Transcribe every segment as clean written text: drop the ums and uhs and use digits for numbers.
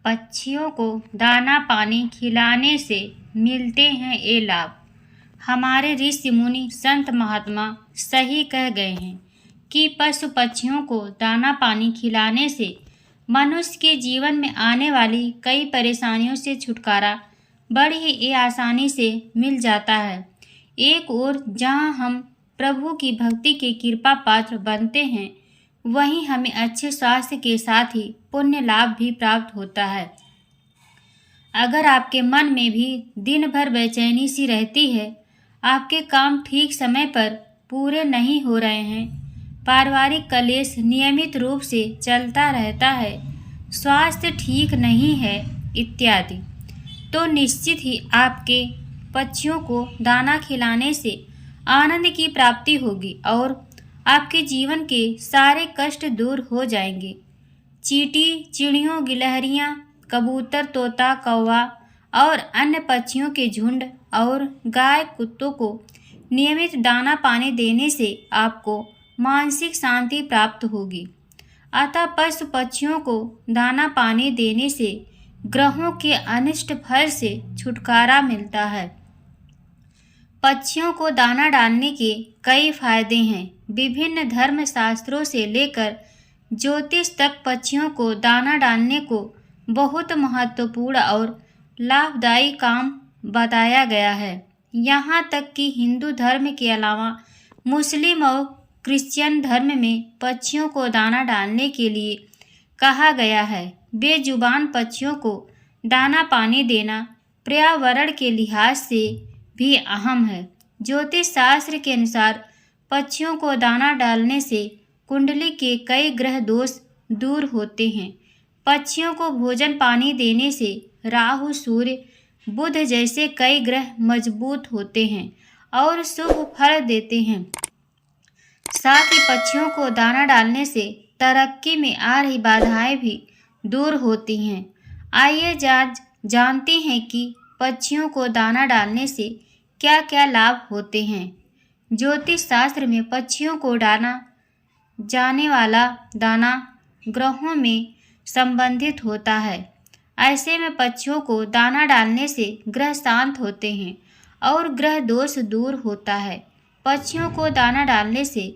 पक्षियों को दाना पानी खिलाने से मिलते हैं ये लाभ। हमारे ऋषि मुनि संत महात्मा सही कह गए हैं कि पशु पक्षियों को दाना पानी खिलाने से मनुष्य के जीवन में आने वाली कई परेशानियों से छुटकारा बड़ी ही आसानी से मिल जाता है। एक ओर जहां हम प्रभु की भक्ति के कृपा पात्र बनते हैं, वहीं हमें अच्छे स्वास्थ्य के साथ ही पुण्य लाभ भी प्राप्त होता है। अगर आपके मन में भी दिन भर बेचैनी सी रहती है, आपके काम ठीक समय पर पूरे नहीं हो रहे हैं, पारिवारिक कलेश नियमित रूप से चलता रहता है, स्वास्थ्य ठीक नहीं है इत्यादि, तो निश्चित ही आपके पक्षियों को दाना खिलाने से आनंद की प्राप्ति होगी और आपके जीवन के सारे कष्ट दूर हो जाएंगे। चींटी, चिड़ियों, गिलहरियाँ, कबूतर, तोता, कौवा और अन्य पक्षियों के झुंड और गाय कुत्तों को नियमित दाना पानी देने से आपको मानसिक शांति प्राप्त होगी। अतः पशु पक्षियों को दाना पानी देने से ग्रहों के अनिष्ट फल से छुटकारा मिलता है। पक्षियों को दाना डालने के कई फायदे हैं। विभिन्न धर्म शास्त्रों से लेकर ज्योतिष तक पक्षियों को दाना डालने को बहुत महत्वपूर्ण और लाभदायी काम बताया गया है। यहाँ तक कि हिंदू धर्म के अलावा मुस्लिम और क्रिश्चियन धर्म में पक्षियों को दाना डालने के लिए कहा गया है। बेजुबान पक्षियों को दाना पानी देना पर्यावरण के लिहाज से भी अहम है। ज्योतिष शास्त्र के अनुसार पक्षियों को दाना डालने से कुंडली के कई ग्रह दोष दूर होते हैं। पक्षियों को भोजन पानी देने से राहु, सूर्य, बुध जैसे कई ग्रह मजबूत होते हैं और शुभ फल देते हैं। साथ ही पक्षियों को दाना डालने से तरक्की में आ रही बाधाएं भी दूर होती हैं। आइए जानते हैं कि पक्षियों को दाना डालने से क्या क्या लाभ होते हैं। ज्योतिष शास्त्र में पक्षियों को डाला जाने वाला दाना ग्रहों में संबंधित होता है। ऐसे में पक्षियों को दाना डालने से ग्रह शांत होते हैं और ग्रह दोष दूर होता है। पक्षियों को दाना डालने से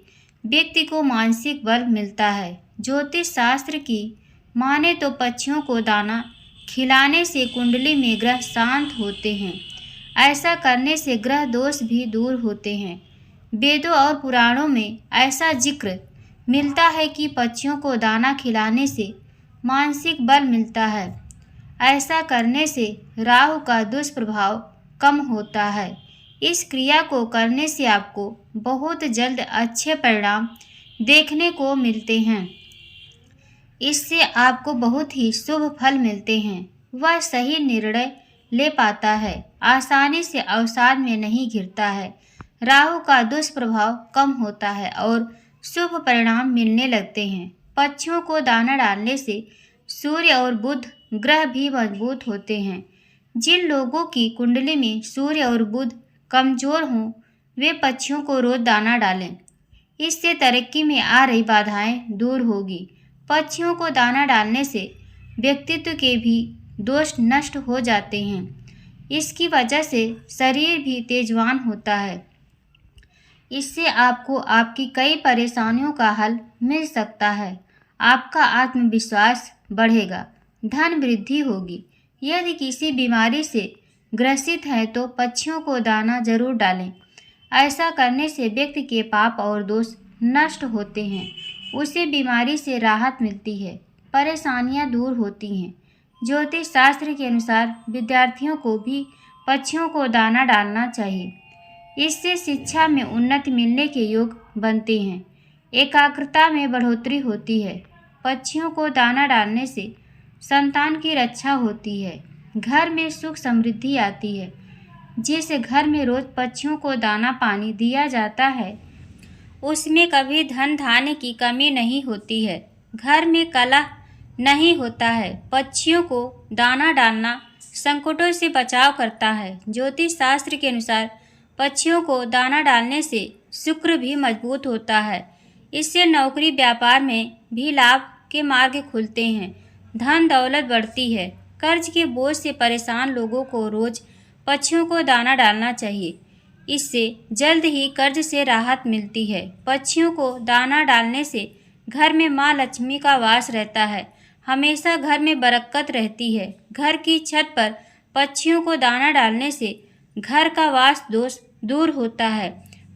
व्यक्ति को मानसिक बल मिलता है। ज्योतिष शास्त्र की माने तो पक्षियों को दाना खिलाने से कुंडली में ग्रह शांत होते हैं। ऐसा करने से ग्रह दोष भी दूर होते हैं। वेदों और पुराणों में ऐसा जिक्र मिलता है कि पक्षियों को दाना खिलाने से मानसिक बल मिलता है। ऐसा करने से राहु का दुष्प्रभाव कम होता है। इस क्रिया को करने से आपको बहुत जल्द अच्छे परिणाम देखने को मिलते हैं। इससे आपको बहुत ही शुभ फल मिलते हैं। वह सही निर्णय ले पाता है, आसानी से अवसाद में नहीं घिरता है, राहु का दुष्प्रभाव कम होता है और शुभ परिणाम मिलने लगते हैं। पक्षियों को दाना डालने से सूर्य और बुध ग्रह भी मजबूत होते हैं। जिन लोगों की कुंडली में सूर्य और बुध कमजोर हों, वे पक्षियों को रोज दाना डालें। इससे तरक्की में आ रही बाधाएं दूर होगी। पक्षियों को दाना डालने से व्यक्तित्व के भी दोष नष्ट हो जाते हैं। इसकी वजह से शरीर भी तेजवान होता है। इससे आपको आपकी कई परेशानियों का हल मिल सकता है। आपका आत्मविश्वास बढ़ेगा, धन वृद्धि होगी। यदि किसी बीमारी से ग्रसित है तो पक्षियों को दाना जरूर डालें। ऐसा करने से व्यक्ति के पाप और दोष नष्ट होते हैं, उसे बीमारी से राहत मिलती है, परेशानियां दूर होती हैं। ज्योतिष शास्त्र के अनुसार विद्यार्थियों को भी पक्षियों को दाना डालना चाहिए। इससे शिक्षा में उन्नति मिलने के योग बनते हैं, एकाग्रता में बढ़ोतरी होती है। पक्षियों को दाना डालने से संतान की रक्षा होती है, घर में सुख समृद्धि आती है। जिस घर में रोज पक्षियों को दाना पानी दिया जाता है, उसमें कभी धन धान्य की कमी नहीं होती है, घर में कलह नहीं होता है। पक्षियों को दाना डालना संकटों से बचाव करता है। ज्योतिष शास्त्र के अनुसार पक्षियों को दाना डालने से शुक्र भी मजबूत होता है। इससे नौकरी व्यापार में भी लाभ के मार्ग खुलते हैं, धन दौलत बढ़ती है। कर्ज के बोझ से परेशान लोगों को रोज पक्षियों को दाना डालना चाहिए। इससे जल्द ही कर्ज से राहत मिलती है। पक्षियों को दाना डालने से घर में माँ लक्ष्मी का वास रहता है। हमेशा घर में बरकत रहती है। घर की छत पर पक्षियों को दाना डालने से घर का वास दोष दूर होता है।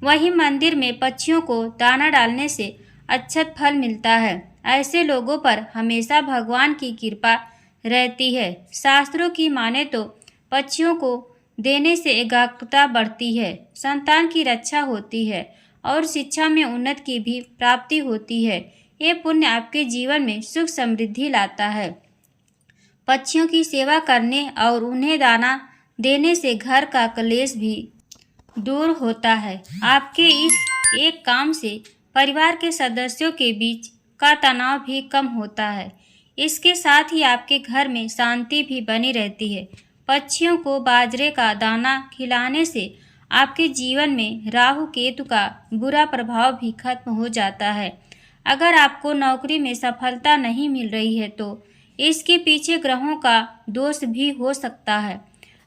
वहीं मंदिर में पक्षियों को दाना डालने से अक्षत फल मिलता है। ऐसे लोगों पर हमेशा भगवान की कृपा रहती है। शास्त्रों की माने तो पक्षियों को देने से एकाग्रता बढ़ती है, संतान की रक्षा होती है और शिक्षा में उन्नति की भी प्राप्ति होती है। ये पुण्य आपके जीवन में सुख समृद्धि लाता है। पक्षियों की सेवा करने और उन्हें दाना देने से घर का क्लेश भी दूर होता है। आपके इस एक काम से परिवार के सदस्यों के बीच का तनाव भी कम होता है। इसके साथ ही आपके घर में शांति भी बनी रहती है। पक्षियों को बाजरे का दाना खिलाने से आपके जीवन में राहु केतु का बुरा प्रभाव भी खत्म हो जाता है। अगर आपको नौकरी में सफलता नहीं मिल रही है तो इसके पीछे ग्रहों का दोष भी हो सकता है।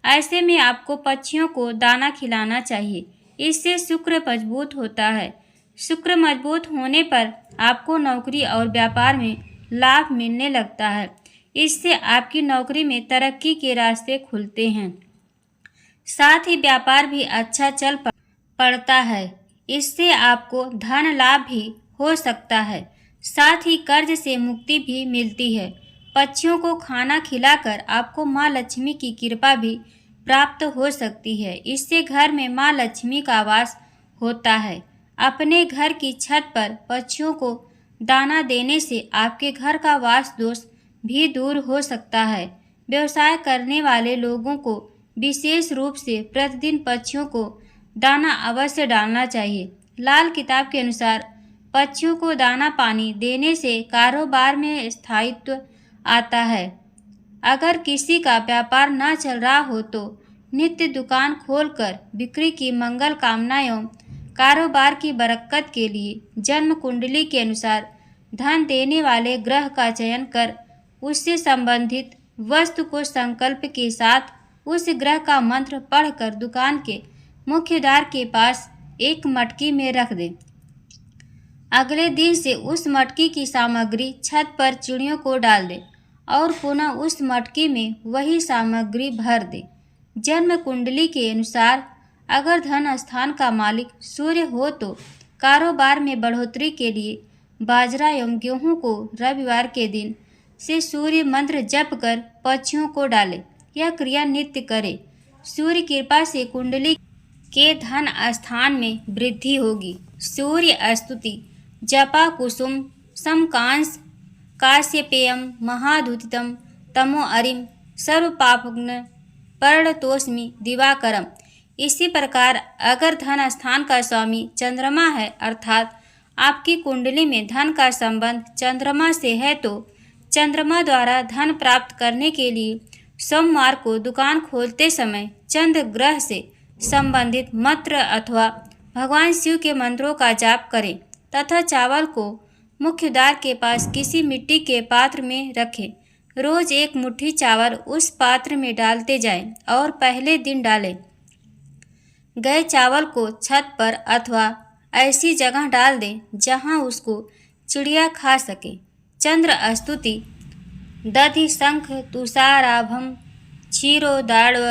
ऐसे में आपको पक्षियों को दाना खिलाना चाहिए। इससे शुक्र मजबूत होता है। शुक्र मजबूत होने पर आपको नौकरी और व्यापार में लाभ मिलने लगता है। इससे आपकी नौकरी में तरक्की के रास्ते खुलते हैं। साथ ही व्यापार भी अच्छा चल पड़ता है। इससे आपको धन लाभ भी हो सकता है। साथ ही कर्ज से मुक्ति भी मिलती है। पक्षियों को खाना खिलाकर आपको माँ लक्ष्मी की कृपा भी प्राप्त हो सकती है। इससे घर में माँ लक्ष्मी का वास होता है। अपने घर की छत पर पक्षियों को दाना देने से आपके घर का वास दोष भी दूर हो सकता है। व्यवसाय करने वाले लोगों को विशेष रूप से प्रतिदिन पक्षियों को दाना अवश्य डालना चाहिए। लाल किताब के अनुसार पक्षियों को दाना पानी देने से कारोबार में स्थायित्व आता है। अगर किसी का व्यापार न चल रहा हो तो नित्य दुकान खोलकर बिक्री की मंगल कामना एवं कारोबार की बरकत के लिए जन्म कुंडली के अनुसार धन देने वाले ग्रह का चयन कर उससे संबंधित वस्तु को संकल्प के साथ उस ग्रह का मंत्र पढ़कर दुकान के मुख्य द्वार के पास एक मटकी में रख दें। अगले दिन से उस मटकी की सामग्री छत पर चिड़ियों को डाल दें और पुनः उस मटकी में वही सामग्री भर दें। जन्म कुंडली के अनुसार अगर धन स्थान का मालिक सूर्य हो तो कारोबार में बढ़ोतरी के लिए बाजरा एवं गेहूं को रविवार के दिन से सूर्य मंत्र जप कर पक्षियों को डालें। यह क्रिया नित्य करें। सूर्य कृपा से कुंडली के धन स्थान में वृद्धि होगी। सूर्य स्तुति जपा कुसुम समकांश काश्यपेयम महाधुतितम तमो अरिम सर्व पापग्न पर्णतोस्मि दिवाकरम। इसी प्रकार अगर धन स्थान का स्वामी चंद्रमा है अर्थात आपकी कुंडली में धन का संबंध चंद्रमा से है तो चंद्रमा द्वारा धन प्राप्त करने के लिए सोमवार को दुकान खोलते समय चंद्र ग्रह से संबंधित मंत्र अथवा भगवान शिव के मंत्रों का जाप करें तथा चावल को मुख्य द्वार के पास किसी मिट्टी के पात्र में रखें। रोज एक मुट्ठी चावल उस पात्र में डालते जाएं और पहले दिन डालें गए चावल को छत पर अथवा ऐसी जगह डाल दें जहां उसको चिड़िया खा सके। चंद्र स्तुति दधि शंख तुषाराभम क्षीरोदार्व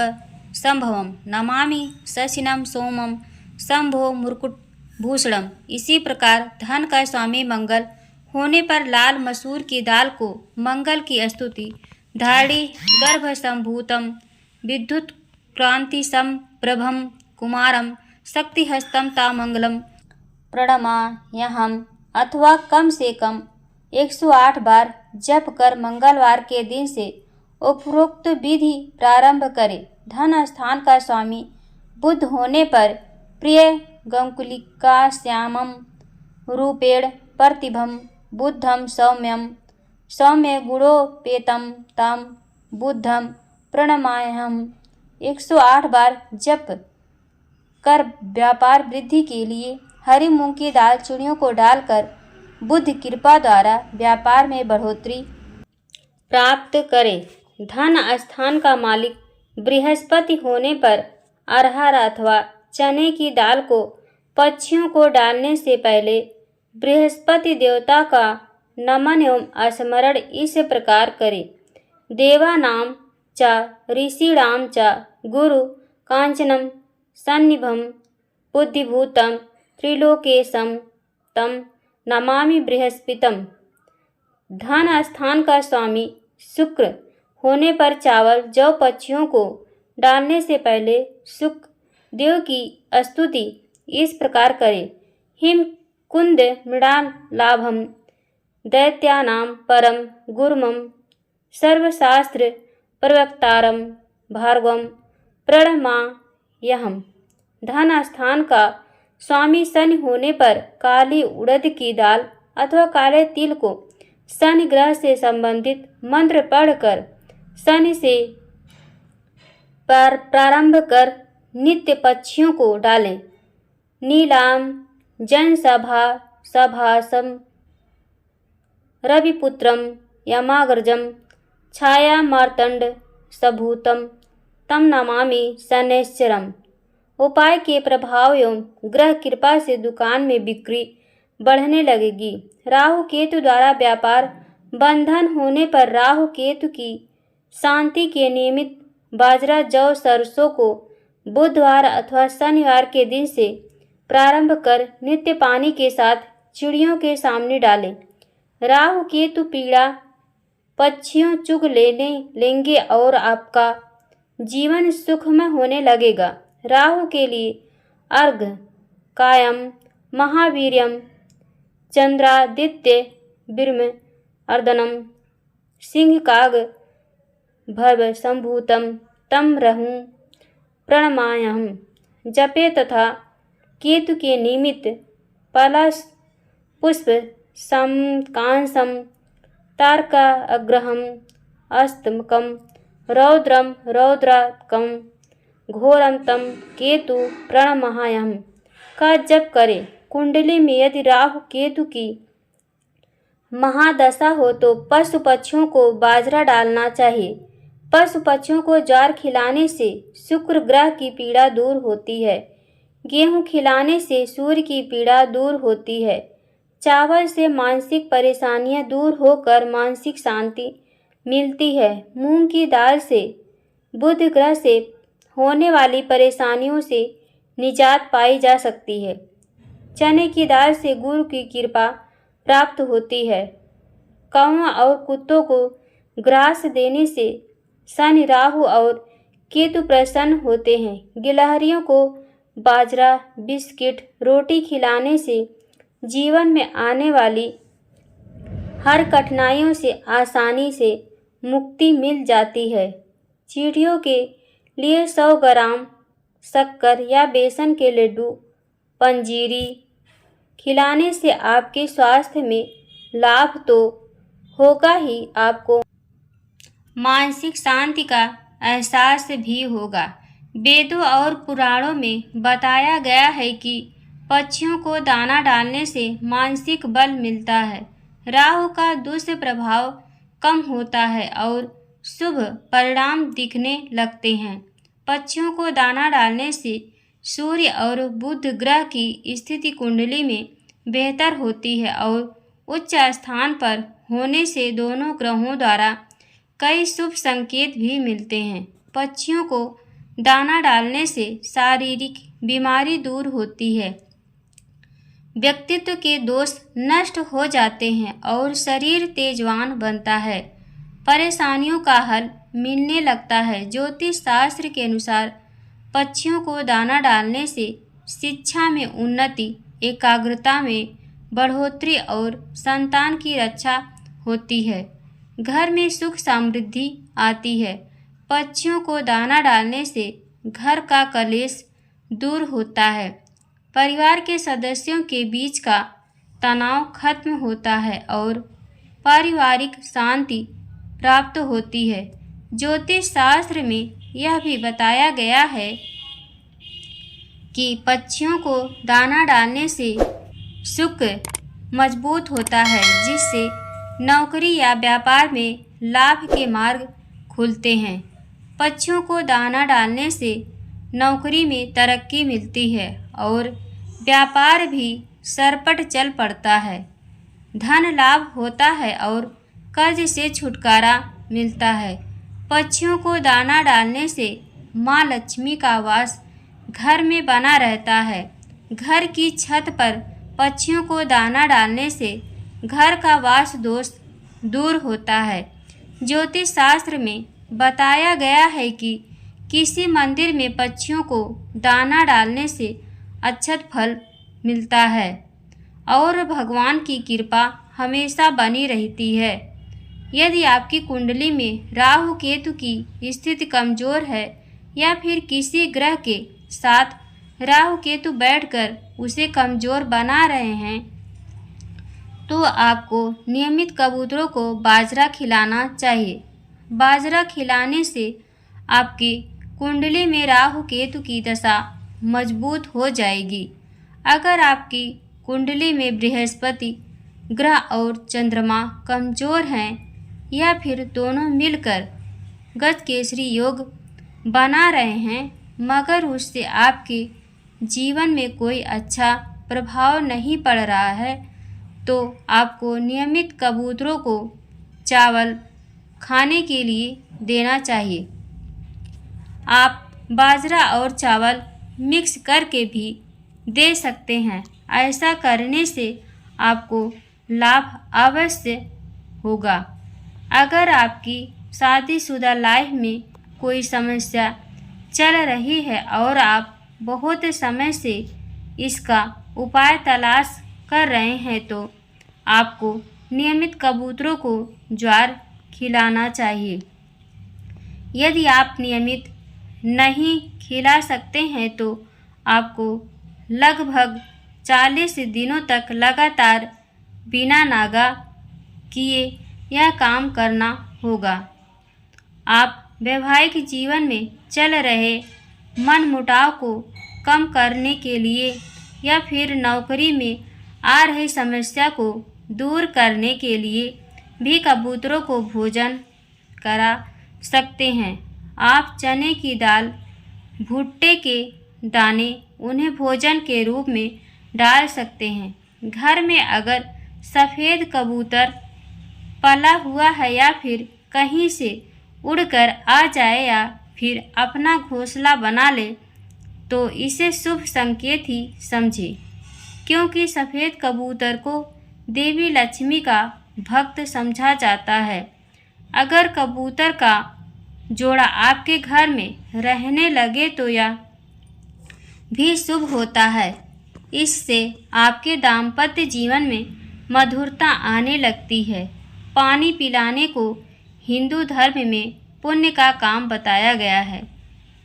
संभवम नमामि शशिनम सोमम शंभो मुकुट भूषणम। इसी प्रकार धन का स्वामी मंगल होने पर लाल मसूर की दाल को मंगल की स्तुति धाड़ी गर्भ संभूतम विद्युत क्रांति सम प्रभम कुमारम शक्तिहस्तम तामंगलम प्रणमाम्यहम् अथवा कम से कम 108 बार जप कर मंगलवार के दिन से उपरोक्त विधि प्रारंभ करें। धन स्थान का स्वामी बुध होने पर प्रिय गंकुलिका श्यामम रूपेण प्रतिभम बुद्धम सौम्यम सौम्य गुणोपेतम तम बुद्धम प्रणमाम्यहम् 108 बार जप कर व्यापार वृद्धि के लिए हरी मूंग की दाल चिड़ियों को डालकर बुद्ध कृपा द्वारा व्यापार में बढ़ोतरी प्राप्त करें। धन स्थान का मालिक बृहस्पति होने पर अरहर अथवा चने की दाल को पक्षियों को डालने से पहले बृहस्पति देवता का नमन एवं स्मरण इस प्रकार करें। देवानां च ऋषीणां च गुरु कांचनम सन्निभं बुद्धिभूतं त्रिलोकेशं तम नमामि बृहस्पतिम। धन स्थान का स्वामी शुक्र होने पर चावल जौ पक्षियों को डालने से पहले शुक्र देव की स्तुति इस प्रकार करें। हिम कुंद मृणालाभम दैत्यानां परम गुरुमं सर्वशास्त्र प्रवक्तारम भार्गवम प्रणमाम्यहम्। धन स्थान का स्वामी शनि होने पर काली उड़द की दाल अथवा काले तिल को शनि ग्रह से संबंधित मंत्र पढ़कर शनि से प्रारंभ कर नित्य पक्षियों को डालें। नीलाम जनसभा सभासम रविपुत्रम यमाग्रजम छाया मार्तंड सबूतम तम नमामि शनैश्चरम। उपाय के प्रभाव एवं ग्रह कृपा से दुकान में बिक्री बढ़ने लगेगी। राहु केतु द्वारा व्यापार बंधन होने पर राहु केतु की शांति के निमित्त बाजरा जौ सरसों को बुधवार अथवा शनिवार के दिन से प्रारंभ कर नित्य पानी के साथ चिड़ियों के सामने डालें। राहु केतु पीड़ा पक्षियों चुग लेंगे और आपका जीवन सुखमय होने लगेगा। राहु के लिए अर्घ कायम महावीर्यम चंद्रादित्य बिर्म अर्दनम सिंह काग भव संभूतम तम रहूं प्रणमाम्यहम्। जपे तथा केतु के निमित्त पलाश पुष्प कांसम तारका अग्रहम अस्तमकम रौद्रम रौद्राकम घोरम तम केतु प्रणमाम्यहम् का जप करें। कुंडली में यदि राहु केतु की महादशा हो तो पशु पक्षियों को बाजरा डालना चाहिए। पशु पक्षियों को ज्वार खिलाने से शुक्र ग्रह की पीड़ा दूर होती है। गेहूं खिलाने से सूर्य की पीड़ा दूर होती है। चावल से मानसिक परेशानियां दूर होकर मानसिक शांति मिलती है। मूंग की दाल से बुध ग्रह से होने वाली परेशानियों से निजात पाई जा सकती है। चने की दाल से गुरु की कृपा प्राप्त होती है। कौवा और कुत्तों को ग्रास देने से शनि राहु और केतु प्रसन्न होते हैं। गिलहरियों को बाजरा बिस्किट रोटी खिलाने से जीवन में आने वाली हर कठिनाइयों से आसानी से मुक्ति मिल जाती है। चिड़ियों के लिए 100 ग्राम शक्कर या बेसन के लड्डू पंजीरी खिलाने से आपके स्वास्थ्य में लाभ तो होगा ही, आपको मानसिक शांति का एहसास भी होगा। वेदों और पुराणों में बताया गया है कि पक्षियों को दाना डालने से मानसिक बल मिलता है, राहु का दुष्प्रभाव कम होता है और शुभ परिणाम दिखने लगते हैं। पक्षियों को दाना डालने से सूर्य और बुध ग्रह की स्थिति कुंडली में बेहतर होती है और उच्च स्थान पर होने से दोनों ग्रहों द्वारा कई शुभ संकेत भी मिलते हैं। पक्षियों को दाना डालने से शारीरिक बीमारी दूर होती है, व्यक्तित्व के दोष नष्ट हो जाते हैं और शरीर तेजवान बनता है। परेशानियों का हल मिलने लगता है। ज्योतिष शास्त्र के अनुसार पक्षियों को दाना डालने से शिक्षा में उन्नति, एकाग्रता में बढ़ोतरी और संतान की रक्षा होती है। घर में सुख समृद्धि आती है। पक्षियों को दाना डालने से घर का कलेश दूर होता है। परिवार के सदस्यों के बीच का तनाव खत्म होता है और पारिवारिक शांति प्राप्त होती है। ज्योतिष शास्त्र में यह भी बताया गया है कि पक्षियों को दाना डालने से शुक्र मजबूत होता है, जिससे नौकरी या व्यापार में लाभ के मार्ग खुलते हैं। पक्षियों को दाना डालने से नौकरी में तरक्की मिलती है और व्यापार भी सरपट चल पड़ता है। धन लाभ होता है और कर्ज से छुटकारा मिलता है। पक्षियों को दाना डालने से माँ लक्ष्मी का वास घर में बना रहता है। घर की छत पर पक्षियों को दाना डालने से घर का वास दोष दूर होता है। ज्योतिष शास्त्र में बताया गया है कि किसी मंदिर में पक्षियों को दाना डालने से अक्षत फल मिलता है और भगवान की कृपा हमेशा बनी रहती है। यदि आपकी कुंडली में राहु केतु की स्थिति कमज़ोर है या फिर किसी ग्रह के साथ राहु केतु बैठकर उसे कमज़ोर बना रहे हैं, तो आपको नियमित कबूतरों को बाजरा खिलाना चाहिए। बाजरा खिलाने से आपकी कुंडली में राहु केतु की दशा मजबूत हो जाएगी। अगर आपकी कुंडली में बृहस्पति ग्रह और चंद्रमा कमज़ोर हैं या फिर दोनों मिलकर गजकेसरी योग बना रहे हैं मगर उससे आपके जीवन में कोई अच्छा प्रभाव नहीं पड़ रहा है, तो आपको नियमित कबूतरों को चावल खाने के लिए देना चाहिए। आप बाजरा और चावल मिक्स करके भी दे सकते हैं। ऐसा करने से आपको लाभ अवश्य होगा। अगर आपकी शादीशुदा लाइफ में कोई समस्या चल रही है और आप बहुत समय से इसका उपाय तलाश कर रहे हैं, तो आपको नियमित कबूतरों को ज्वार खिलाना चाहिए। यदि आप नियमित नहीं खिला सकते हैं तो आपको लगभग 40 दिनों तक लगातार बिना नागा किए यह काम करना होगा। आप वैवाहिक जीवन में चल रहे मनमुटाव को कम करने के लिए या फिर नौकरी में आ रही समस्या को दूर करने के लिए भी कबूतरों को भोजन करा सकते हैं। आप चने की दाल, भुट्टे के दाने उन्हें भोजन के रूप में डाल सकते हैं। घर में अगर सफ़ेद कबूतर पला हुआ है या फिर कहीं से उड़कर आ जाए या फिर अपना घोंसला बना ले, तो इसे शुभ संकेत ही समझें, क्योंकि सफ़ेद कबूतर को देवी लक्ष्मी का भक्त समझा जाता है। अगर कबूतर का जोड़ा आपके घर में रहने लगे तो यह भी शुभ होता है। इससे आपके दाम्पत्य जीवन में मधुरता आने लगती है। पानी पिलाने को हिंदू धर्म में पुण्य का काम बताया गया है।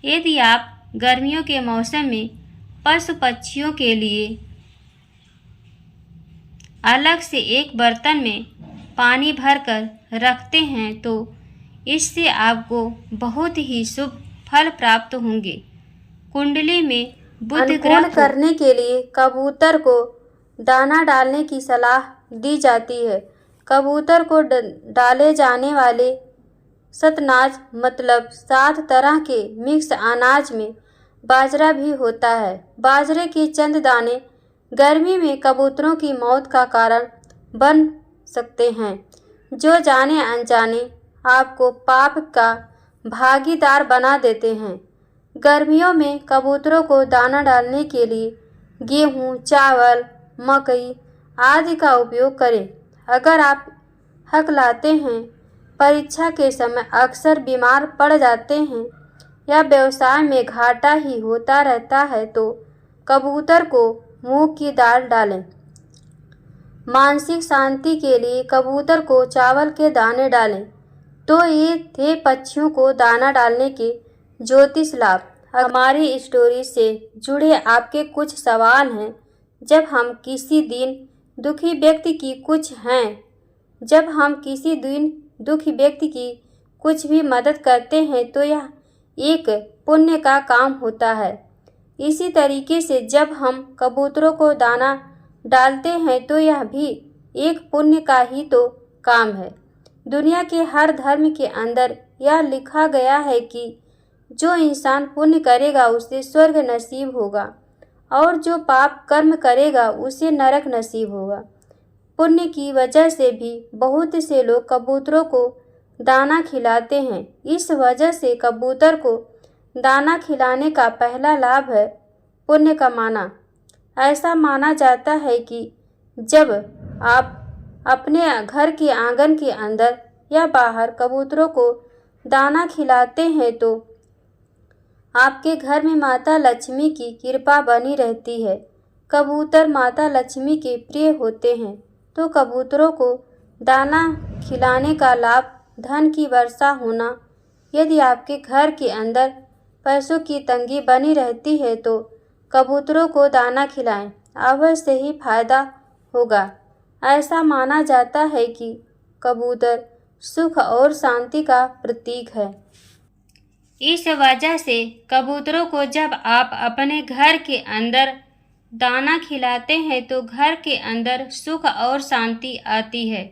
यदि आप गर्मियों के मौसम में पशु पक्षियों के लिए अलग से एक बर्तन में पानी भरकर रखते हैं, तो इससे आपको बहुत ही शुभ फल प्राप्त होंगे। कुंडली में बुध ग्रह करने के लिए कबूतर को दाना डालने की सलाह दी जाती है। कबूतर को डाले जाने वाले सतनाज मतलब 7 तरह के मिक्स अनाज में बाजरा भी होता है। बाजरे के चंद दाने गर्मी में कबूतरों की मौत का कारण बन सकते हैं, जो जाने अनजाने आपको पाप का भागीदार बना देते हैं। गर्मियों में कबूतरों को दाना डालने के लिए गेहूँ, चावल, मकई आदि का उपयोग करें। अगर आप हकलाते हैं, परीक्षा के समय अक्सर बीमार पड़ जाते हैं या व्यवसाय में घाटा ही होता रहता है, तो कबूतर को मूंग की दाल डालें। मानसिक शांति के लिए कबूतर को चावल के दाने डालें। तो ये थे पक्षियों को दाना डालने के ज्योतिष लाभ। हमारी स्टोरी से जुड़े आपके कुछ सवाल हैं। जब हम किसी दिन दुखी व्यक्ति की कुछ भी मदद करते हैं, तो यह एक पुण्य का काम होता है। इसी तरीके से जब हम कबूतरों को दाना डालते हैं, तो यह भी एक पुण्य का ही तो काम है। दुनिया के हर धर्म के अंदर यह लिखा गया है कि जो इंसान पुण्य करेगा उसे स्वर्ग नसीब होगा और जो पाप कर्म करेगा उसे नरक नसीब होगा। पुण्य की वजह से भी बहुत से लोग कबूतरों को दाना खिलाते हैं। इस वजह से कबूतर को दाना खिलाने का पहला लाभ है पुण्य कमाना। ऐसा माना जाता है कि जब आप अपने घर के आंगन के अंदर या बाहर कबूतरों को दाना खिलाते हैं तो आपके घर में माता लक्ष्मी की कृपा बनी रहती है। कबूतर माता लक्ष्मी के प्रिय होते हैं, तो कबूतरों को दाना खिलाने का लाभ धन की वर्षा होना। यदि आपके घर के अंदर पैसों की तंगी बनी रहती है तो कबूतरों को दाना खिलाएं, अवश्य ही फायदा होगा। ऐसा माना जाता है कि कबूतर सुख और शांति का प्रतीक है। इस वजह से कबूतरों को जब आप अपने घर के अंदर दाना खिलाते हैं तो घर के अंदर सुख और शांति आती है।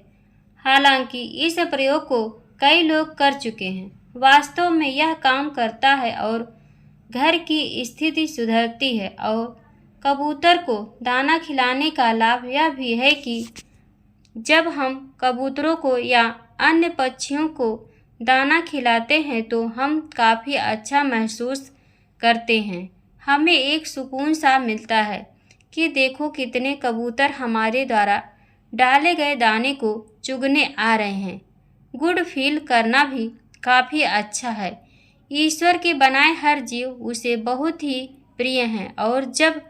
हालांकि इस प्रयोग को कई लोग कर चुके हैं। वास्तव में यह काम करता है और घर की स्थिति सुधरती है। और कबूतर को दाना खिलाने का लाभ यह भी है कि जब हम कबूतरों को या अन्य पक्षियों को दाना खिलाते हैं तो हम काफ़ी अच्छा महसूस करते हैं। हमें एक सुकून सा मिलता है कि देखो कितने कबूतर हमारे द्वारा डाले गए दाने को चुगने आ रहे हैं। गुड फील करना भी काफ़ी अच्छा है। ईश्वर के बनाए हर जीव उसे बहुत ही प्रिय हैं और जब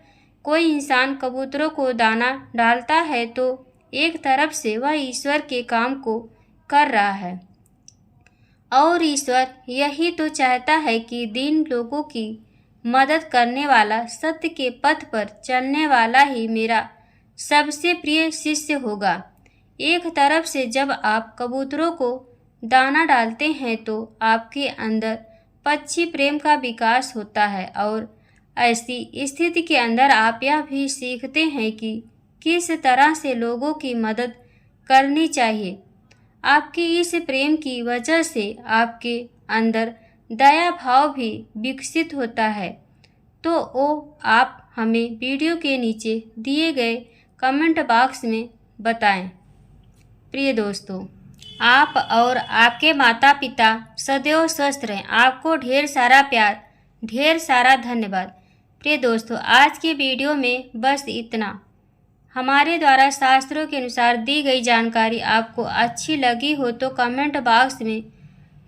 कोई इंसान कबूतरों को दाना डालता है तो एक तरफ से वह ईश्वर के काम को कर रहा है और ईश्वर यही तो चाहता है कि दीन लोगों की मदद करने वाला, सत्य के पथ पर चलने वाला ही मेरा सबसे प्रिय शिष्य होगा। एक तरफ से जब आप कबूतरों को दाना डालते हैं तो आपके अंदर पक्षी प्रेम का विकास होता है और ऐसी स्थिति के अंदर आप यह भी सीखते हैं कि किस तरह से लोगों की मदद करनी चाहिए। आपके इस प्रेम की वजह से आपके अंदर दया भाव भी विकसित होता है। तो आप हमें वीडियो के नीचे दिए गए कमेंट बॉक्स में बताएं। प्रिय दोस्तों, आप और आपके माता पिता सदैव स्वस्थ रहें। आपको ढेर सारा प्यार, ढेर सारा धन्यवाद। प्रिय दोस्तों, आज की वीडियो में बस इतना। हमारे द्वारा शास्त्रों के अनुसार दी गई जानकारी आपको अच्छी लगी हो तो कमेंट बॉक्स में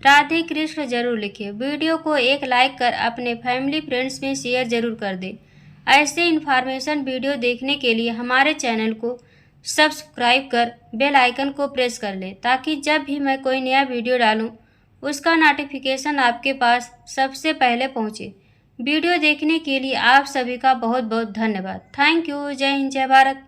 राधे कृष्ण जरूर लिखें। वीडियो को एक लाइक कर अपने फैमिली फ्रेंड्स में शेयर जरूर कर दें। ऐसे इन्फॉर्मेशन वीडियो देखने के लिए हमारे चैनल को सब्सक्राइब कर बेल आइकन को प्रेस कर लें ताकि जब भी मैं कोई नया वीडियो डालूं उसका नोटिफिकेशन आपके पास सबसे पहले पहुंचे। वीडियो देखने के लिए आप सभी का बहुत बहुत धन्यवाद। Thank you. जय हिंद, जय भारत।